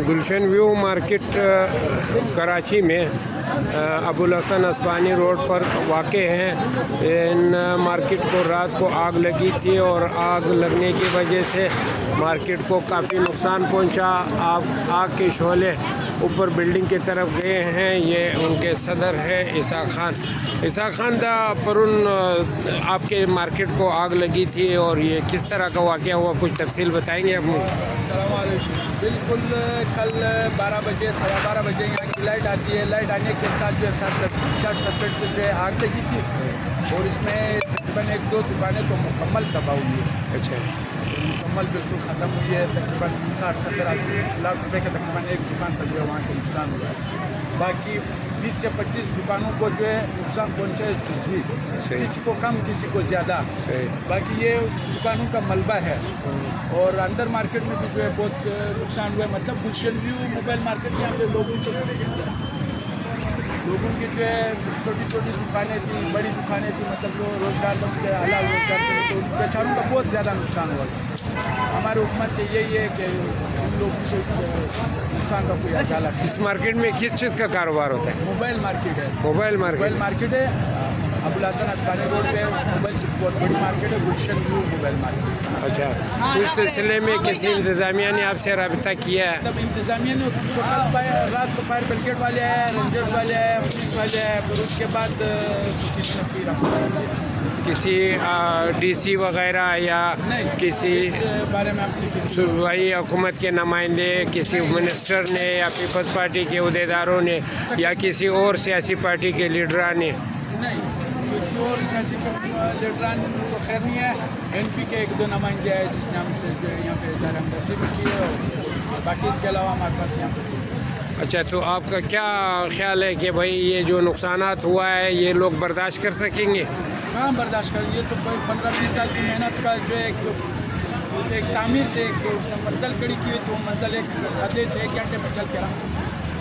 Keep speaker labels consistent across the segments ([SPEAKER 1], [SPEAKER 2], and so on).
[SPEAKER 1] گلشن view market Karachi میں Abul Hasan اسبانی road پر واقع ہیں. ان مارکیٹ کو رات کو آگ لگی تھی اور آگ لگنے کی وجہ سے مارکیٹ کو کافی نقصان پہنچا. آگ کے شعلے اوپر بلڈنگ کی طرف گئے ہیں. یہ ان کے صدر ہے اسحاق خان دا پرون آپ کے مارکیٹ کو آگ لگی تھی اور یہ کس طرح کا واقعہ ہوا, کچھ تفصیل بتائیں گے آپ؟
[SPEAKER 2] السلام علیکم. بالکل کل 12 بجے 12:15 بجے یہاں کی لائٹ آتی ہے. لائٹ آنے کے ساتھ جو ہے شارٹ سرکٹ سے جو ہے آگ لگی تھی اور اس میں تقریباً 1-2 دکانیں تو مکمل تباہ ہوئی ہے.
[SPEAKER 1] اچھا,
[SPEAKER 2] مکمل بالکل ختم ہوئی ہے. تقریباً 60-70 لاکھ روپے کے تقریباً ایک دکان تک جو ہے وہاں کا نقصان ہوا ہے. باقی 20 سے 25 دکانوں کو جو ہے نقصان پہنچا ہے جزوی, کسی کو کم کسی کو زیادہ. باقی یہ اس دکانوں کا ملبہ ہے. اور اندر مارکیٹ میں بھی جو ہے بہت نقصان ہوا ہے. مطلب گلشن ویو موبائل مارکیٹ یہاں پہ لوگوں کی جو ہے چھوٹی چھوٹی دکانیں تھیں, بڑی دکانیں تھیں, مطلب جو روزگار کے حلال روزگار کے تو بیچاروں کا بہت زیادہ نقصان ہوا. ہمارے حکومت سے یہی ہے کہ ان لوگوں کو نقصان کا کوئی ازالہ.
[SPEAKER 1] اس مارکیٹ میں کس چیز کا کاروبار ہوتا ہے؟
[SPEAKER 2] موبائل مارکیٹ ہے.
[SPEAKER 1] موبائل
[SPEAKER 2] مارکیٹ ہے. ابوالحسن اسبانی روڈ پہ موبائل کی بہت بڑی مارکیٹ ہے, گلشن ویو موبائل مارکیٹ.
[SPEAKER 1] اچھا, اس سلسلے میں کسی انتظامیہ نے آپ سے رابطہ کیا ہے؟
[SPEAKER 2] مطلب انتظامیہ نے تو کل رات کو فائر بریگیڈ والے آئے, رینجرز والے آئے, پولیس والے آئے, پھر اس کے بعد
[SPEAKER 1] کسی ڈی سی وغیرہ یا کسی
[SPEAKER 2] بارے میں آپ سے
[SPEAKER 1] صوبائی حکومت کے نمائندے, کسی منسٹر نے یا پیپلز پارٹی کے عہدیداروں نے یا کسی اور سیاسی پارٹی کے لیڈران نے؟
[SPEAKER 2] نہیں, کسی اور سیاسی لیڈران کو خیر نہیں ہے. NP کے 1-2 نمائندے آئے جس نے ہم سے جو یہاں پہ اظہار ہمدردی بھی کی ہے, اور باقی اس کے علاوہ ہمارے پاس یہاں پہ.
[SPEAKER 1] اچھا, تو آپ کا کیا خیال ہے کہ بھائی یہ جو نقصانات ہوا ہے یہ لوگ برداشت کر سکیں گے؟
[SPEAKER 2] کہاں برداشت کریں. یہ تو 15-20 سال کی محنت کا جو ایک تعمیر تھے کہ اس نے منزل کھڑی کی ہوئی, تو وہ منزل آدھے سے 1 گھنٹے میں چل کے رہا,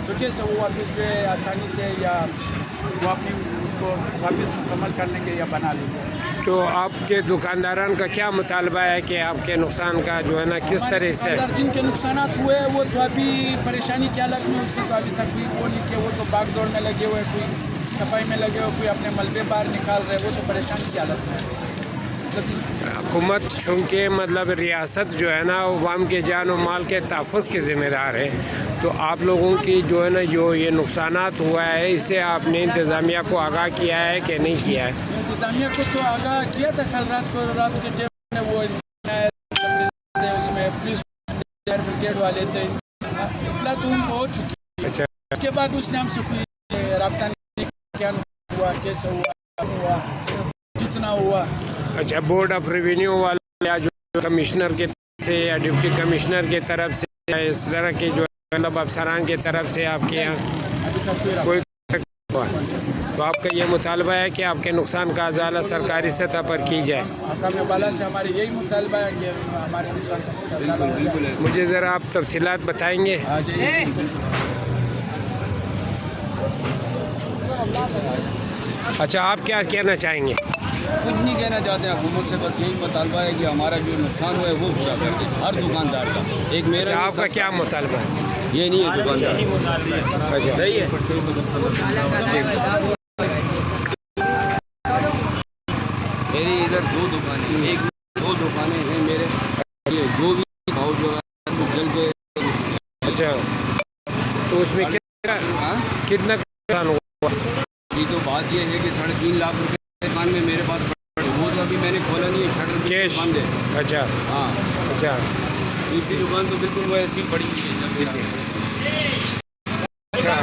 [SPEAKER 2] تو کیسے وہ واپس جو ہے آسانی سے یا وہ اپنی اس کو واپس مکمل کرنے کے یا بنا لیں گے.
[SPEAKER 1] تو آپ کے دکانداران کا کیا مطالبہ ہے کہ آپ کے نقصان کا جو ہے نا کس طرح سے؟
[SPEAKER 2] جن کے نقصانات ہوئے وہ تو ابھی پریشانی کی حالت میں, اس نے تو ابھی تک کوئی وہ نہیں کہ وہ تو بھاگ دوڑ میں لگے ہوئے, کوئی صفائی میں لگے ہوئے, کوئی اپنے ملبے باہر نکال رہے, وہ تو پریشانی کی حالت میں.
[SPEAKER 1] حکومت چونکہ مطلب ریاست جو ہے نا عوام کے جان و مال کے تحفظ کے ذمہ دار ہے, تو آپ لوگوں کی جو ہے نا جو یہ نقصانات ہوا ہے اس سے آپ نے انتظامیہ کو آگاہ کیا ہے کہ نہیں کیا ہے؟
[SPEAKER 2] انتظامیہ کو تو آگاہ کیا تھا کل رات کے ٹائم میں. وہ اس میں پولیس بریگیڈ والے تھے, اطلاع تو ان کو ہو چکی ہے.
[SPEAKER 1] اچھا,
[SPEAKER 2] اس کے بعد اس نے ہم سے کوئی رابطہ نہیں کیا ہوا, کیسے ہوا, کتنا ہوا.
[SPEAKER 1] اچھا, بورڈ آف ریونیو والے یا جو کمشنر کے طرف سے یا ڈپٹی کمشنر کی طرف سے یا اس طرح کے جو مطلب افسران کی طرف سے آپ کے یہاں کوئی ہوا, تو آپ کا یہ مطالبہ ہے کہ آپ کے نقصان کا ازالہ سرکاری سطح پر کی جائے؟
[SPEAKER 2] حکام بالا سے ہماری یہی مطالبہ ہے کہ ہمارے نقصان کا ازالہ ہو جائے.
[SPEAKER 1] مجھے ذرا آپ تفصیلات بتائیں گے؟ اچھا, آپ کیا کہنا چاہیں گے؟
[SPEAKER 3] کچھ نہیں کہنا چاہتے ہیں حکومت سے, بس یہی مطالبہ ہے کہ ہمارا جو نقصان ہوا ہے وہ پورا کر دیں ہر دکاندار کا. ایک میرا
[SPEAKER 1] آپ کا کیا مطالبہ ہے؟
[SPEAKER 3] یہ نہیں ہے دکاندار.
[SPEAKER 1] اچھا,
[SPEAKER 3] صحیح ہے. میری ادھر 2 دکانیں, 2 دکانیں ہیں میرے, یہ جو بھی بھاؤ جو جل کے.
[SPEAKER 1] اچھا, تو اس میں کتنا نقصان ہوا؟
[SPEAKER 3] یہ تو بات یہ ہے کہ 3.5 لاکھ روپے دکان میں میرے پاس وہ تو ابھی میں نے کھولا نہیں ہے, شٹر
[SPEAKER 1] کیش
[SPEAKER 3] بند ہے.
[SPEAKER 1] اچھا,
[SPEAKER 3] ہاں,
[SPEAKER 1] اچھا,
[SPEAKER 3] دوسری دکان تو بالکل وہ ایسی پڑی ہوئی ہے.
[SPEAKER 1] اچھا,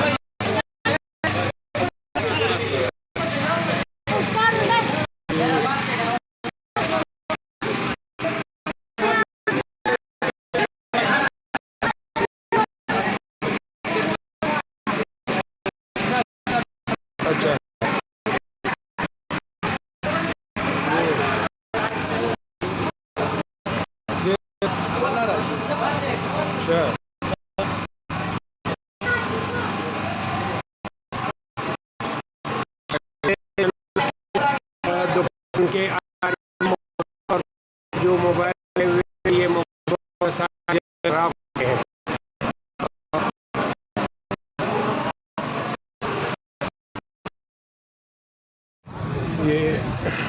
[SPEAKER 1] دکان کے جو موبائل یہ موبائل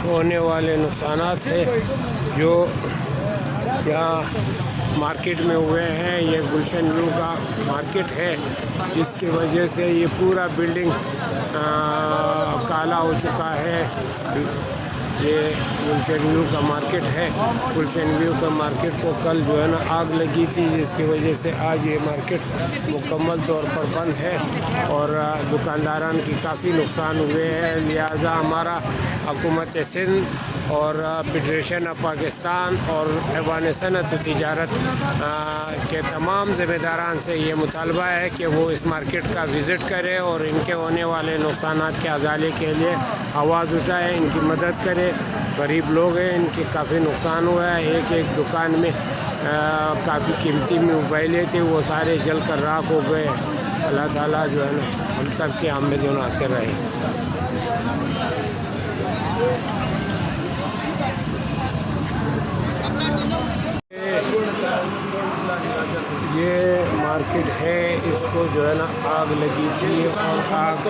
[SPEAKER 1] ہونے والے نقصانات ہیں جو یہاں مارکیٹ میں ہوئے ہیں. یہ گلشن ویو کا مارکیٹ ہے جس کی وجہ سے یہ پورا بلڈنگ کالا ہو چکا ہے. یہ گلشن ویو کا مارکیٹ ہے. گلشن ویو کا مارکیٹ کو کل جو ہے نا آگ لگی تھی جس کی وجہ سے آج یہ مارکیٹ مکمل طور پر بند ہے اور دکانداران کی کافی نقصان ہوئے ہیں. لہٰذا ہمارا حکومت سندھ اور فیڈریشن آف پاکستان اور ایوان صنعت و تجارت کے تمام ذمہ داران سے یہ مطالبہ ہے کہ وہ اس مارکیٹ کا وزٹ کرے اور ان کے ہونے والے نقصانات کے ازالے کے لیے آواز اٹھائے, ان کی مدد کرے. غریب لوگ ہیں, ان کے کافی نقصان ہوا ہے. ایک دکان میں کافی قیمتی موبائلیں تھے, وہ سارے جل کر راکھ ہو گئے. اللہ تعالیٰ جو ہے نا ہم سب کے آمد و ناصر رہے. یہ مارکیٹ ہے, اس کو جو ہے نا آگ لگی تھی اور آگ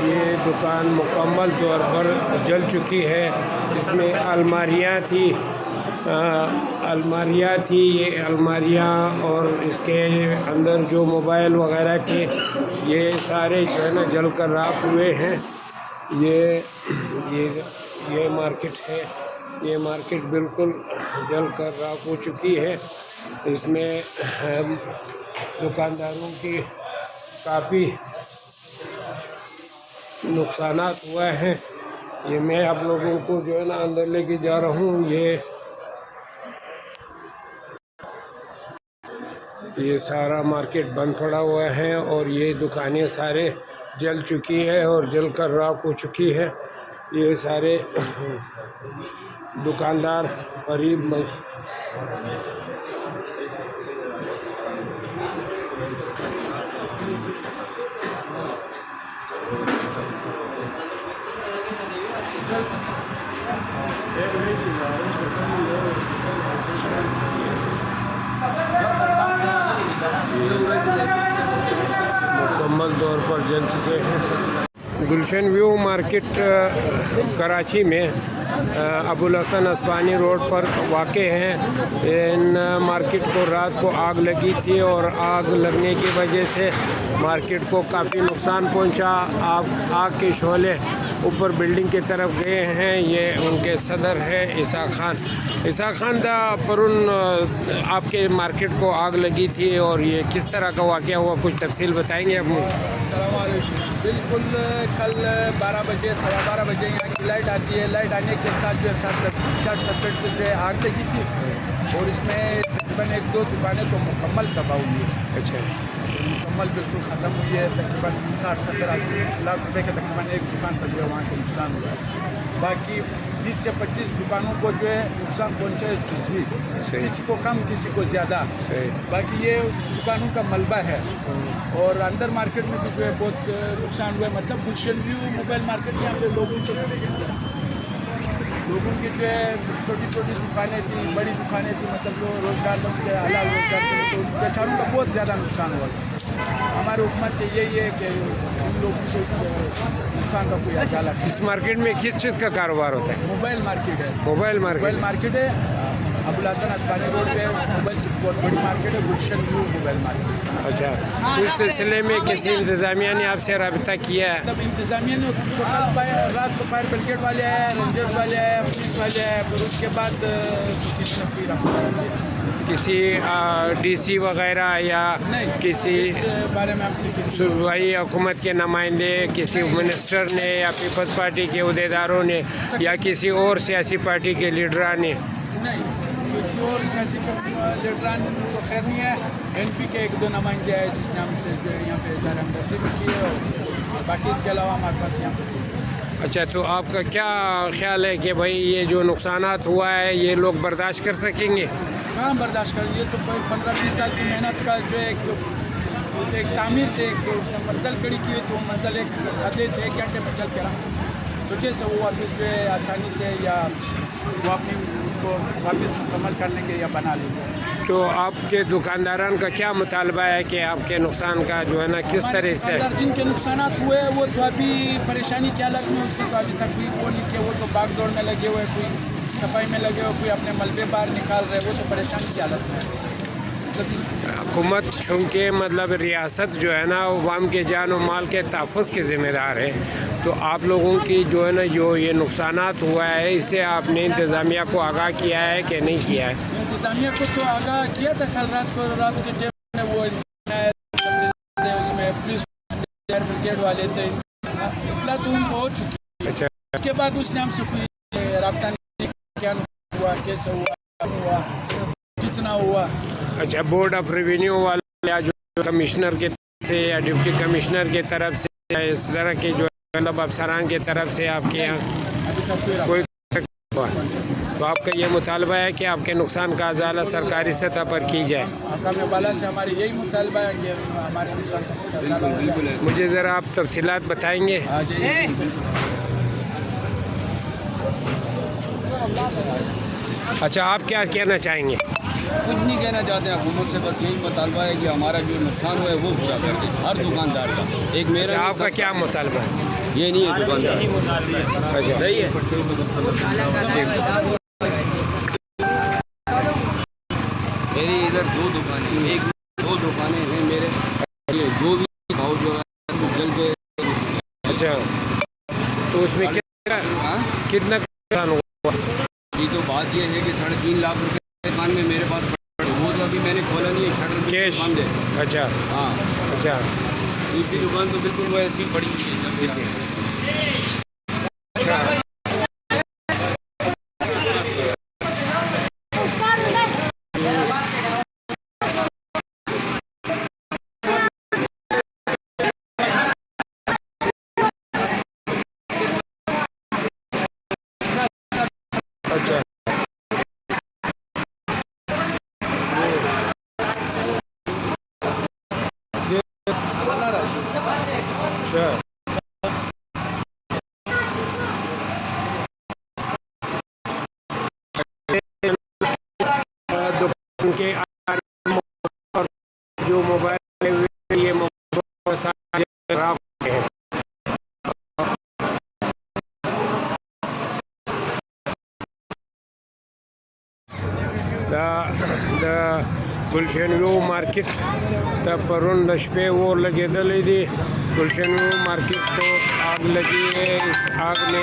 [SPEAKER 1] یہ دکان مکمل طور پر جل چکی ہے. اس میں الماریاں تھی, یہ الماریاں اور اس کے اندر جو موبائل وغیرہ تھے یہ سارے جو ہے نا جل کر راکھ ہوئے ہیں. یہ مارکیٹ ہے, یہ مارکیٹ بالکل جل کر راکھ ہو چکی ہے. اس میں دکانداروں کی کافی نقصانات ہوئے ہیں. یہ میں آپ لوگوں کو جو ہے نا اندر لے کے جا رہا ہوں. یہ سارا مارکیٹ بند پڑا ہوا ہے اور یہ دکانیں سارے جل چکی ہے اور جل کر راکھ ہو چکی ہے. یہ سارے دکاندار غریب مکمل طور پر جل چکے ہیں. گلشن ویو مارکیٹ کراچی میں ابوالحسن اسبانی روڈ پر واقع ہیں. ان مارکیٹ کو رات کو آگ لگی تھی اور آگ لگنے کی وجہ سے مارکیٹ کو کافی نقصان پہنچا. آگ کے شعلے اوپر بلڈنگ کی طرف گئے ہیں. یہ ان کے صدر ہے اسحاق خان دا پرون آپ کے مارکیٹ کو آگ لگی تھی اور یہ کس طرح کا واقعہ ہوا, کچھ تفصیل بتائیں گے آپ مجھے؟
[SPEAKER 2] السلام علیکم. بالکل کل 12 بجے 12:15 بجے یہاں کی لائٹ آتی ہے. لائٹ آنے کے ساتھ جو ہے 60-70 سے جو ہے آگ لگی تھی اور اس میں تقریباً 1-2 دکانیں تو مکمل تباہ ہوئی ہے.
[SPEAKER 1] اچھا,
[SPEAKER 2] مکمل بالکل ختم ہوئی ہے. تقریباً 60-70 لاکھ روپے کا تقریباً ایک دکان پر جو ہے وہاں کا نقصان ہوا ہے. باقی 20 سے 25 دکانوں کو جو ہے نقصان پہنچا ہے جزوی, کسی کو کم کسی کو زیادہ. باقی یہ اس دکانوں کا ملبہ ہے اور اندر مارکیٹ میں بھی جو ہے بہت نقصان ہوا ہے. مطلب گلشن ویو موبائل مارکیٹ یہاں پہ لوگوں کی جو ہے چھوٹی دکانیں تھیں, بڑی دکانیں تھیں, مطلب جو روزگار بن کے حلال روزگار کے تو بیچاروں کا بہت زیادہ نقصان ہوا. ہمارے حکومت سے یہی ہے کہ ان لوگوں کو نقصان کا کوئی ازالہ.
[SPEAKER 1] اس مارکیٹ میں کس چیز کا کاروبار ہوتا ہے؟
[SPEAKER 2] موبائل مارکیٹ ہے.
[SPEAKER 1] موبائل مارکیٹ
[SPEAKER 2] ہے. ابوالحسن اسبانی روڈ پہ موبائل کی بہت بڑی مارکیٹ ہے, گلشن ویو موبائل مارکیٹ.
[SPEAKER 1] اچھا, اس سلسلے میں کسی انتظامیہ نے آپ سے رابطہ کیا ہے؟
[SPEAKER 2] مطلب انتظامیہ نے رات کو فائر بریگیڈ والے آئے, رینجرز والے آئے, پولیس والے آئے, پھر اس کے بعد
[SPEAKER 1] کسی ڈی سی وغیرہ یا کسی
[SPEAKER 2] بارے میں آپ سے
[SPEAKER 1] صوبائی حکومت کے نمائندے, کسی منسٹر نے یا پیپلز پارٹی کے عہدیداروں نے یا کسی اور سیاسی پارٹی کے لیڈران نے؟
[SPEAKER 2] نہیں, کسی اور سیاسی لیڈران تو خیر نہیں ہے. این پی کے 1-2 نمائندے آئے جس نے ہم سے جو ہے یہاں پہ اظہار ہمدردی بھی کی ہے, اور باقی اس کے علاوہ ہمارے پاس یہاں پہ.
[SPEAKER 1] اچھا, تو آپ کا کیا خیال ہے کہ بھائی یہ جو نقصانات ہوا ہے یہ لوگ برداشت کر سکیں گے؟
[SPEAKER 2] کہاں برداشت کریں گے. تو 15-20 سال کی محنت کا جو ہے ایک تعمیر تھے, کہ اس نے منزل کھڑی کی, تو منزل آدھے سے 1 گھنٹے میں چل کے رہا, تو کیسے وہ واپس جو ہے آسانی سے یا وہ اپنی اس کو واپس مکمل کر لیں گے یا بنا لیں گے.
[SPEAKER 1] تو آپ کے دکانداران کا کیا مطالبہ ہے کہ آپ کے نقصان کا جو ہے نا کس طرح سے؟
[SPEAKER 2] دکاندار جن کے نقصانات ہوئے وہ تو ابھی پریشانی کی حالت میں، اس کی تو ابھی تک بھی وہ نہیں کہ وہ تو بھاگ دوڑ میں لگے ہوئے، کوئی صفائی میں لگے ہوئے، کوئی اپنے ملبے باہر نکال رہے، وہ تو پریشانی کی حالت میں ہے۔
[SPEAKER 1] حکومت چونکہ مطلب ریاست جو ہے نا عوام کے جان و مال کے تحفظ کے ذمہ دار ہے، تو آپ لوگوں کی جو ہے نا جو یہ نقصانات ہوا ہے اس سے آپ نے انتظامیہ کو آگاہ کیا ہے کہ نہیں کیا ہے؟
[SPEAKER 2] انتظامیہ کو تو آگاہ کیا تھا کل رات کے ٹائم میں، وہ اس میں پولیس بریگیڈ والے تھے، اطلاع تو ان کو ہو چکی ہے۔
[SPEAKER 1] اچھا،
[SPEAKER 2] اس کے بعد اس نے ہم سے کوئی رابطہ نہیں کیا، ہوا کیسے ہوا کتنا ہوا۔
[SPEAKER 1] اچھا، بورڈ آف ریونیو والے یا جو کمشنر کی طرف سے یا ڈپٹی کمشنر کی طرف سے یا اس طرح کے جو مطلب افسران کی طرف سے آپ کے یہاں
[SPEAKER 2] ابھی تک کوئی
[SPEAKER 1] کوئی ہوا؟ تو آپ کا یہ مطالبہ ہے کہ آپ کے نقصان کا ازالہ سرکاری سطح پر کی جائے؟
[SPEAKER 2] حکام بالا سے ہماری یہی مطالبہ ہے کہ ہمارے نقصان
[SPEAKER 1] مجھے ذرا آپ تفصیلات بتائیں گے؟
[SPEAKER 2] آ جائیے۔
[SPEAKER 1] اچھا، آپ کیا کہنا چاہیں گے؟
[SPEAKER 3] کچھ نہیں کہنا چاہتے ہیں حکومت سے، بس یہی مطالبہ ہے کہ ہمارا جو نقصان ہوا ہے وہ پورا کر دیں ہر دکاندار کا۔ ایک میرا
[SPEAKER 1] اچھا، آپ کا کیا مطالبہ ہے؟
[SPEAKER 3] یہ نہیں ہے دکاندار،
[SPEAKER 1] اچھا،
[SPEAKER 3] صحیح ہے۔ میری ادھر دو دکانیں ہیں میرے، یہ جو بھی بھاؤ جو ہے جل کے۔
[SPEAKER 1] اچھا، تو اس میں کتنا نقصان ہوا؟
[SPEAKER 3] یہ تو بات یہ ہے کہ 3.5 لاکھ روپے دکان میں میرے پاس پڑے، وہ تو ابھی میں نے کھولا نہیں ہے، شٹر
[SPEAKER 1] کیش؟
[SPEAKER 3] بند ہے۔
[SPEAKER 1] اچھا
[SPEAKER 3] ہاں،
[SPEAKER 1] اچھا
[SPEAKER 3] دوسری دکان تو بالکل وہ ایسی پڑی ہوئی ہے سب کے۔
[SPEAKER 1] اچھا، دکان کے جو موبائل یہ موبائل خراب ہیں۔ د گلشن ویو مارکیٹ ته پرون د شپې اور لګېدلی دی۔ گلشن ویو مارکیٹ کو آگ لگی ہے۔ اس آگ نے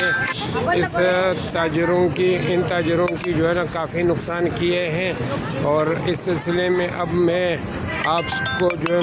[SPEAKER 1] ان تاجروں کی جو ہے نا کافی نقصان کیے ہیں، اور اس سلسلے میں اب میں آپ کو جو ہے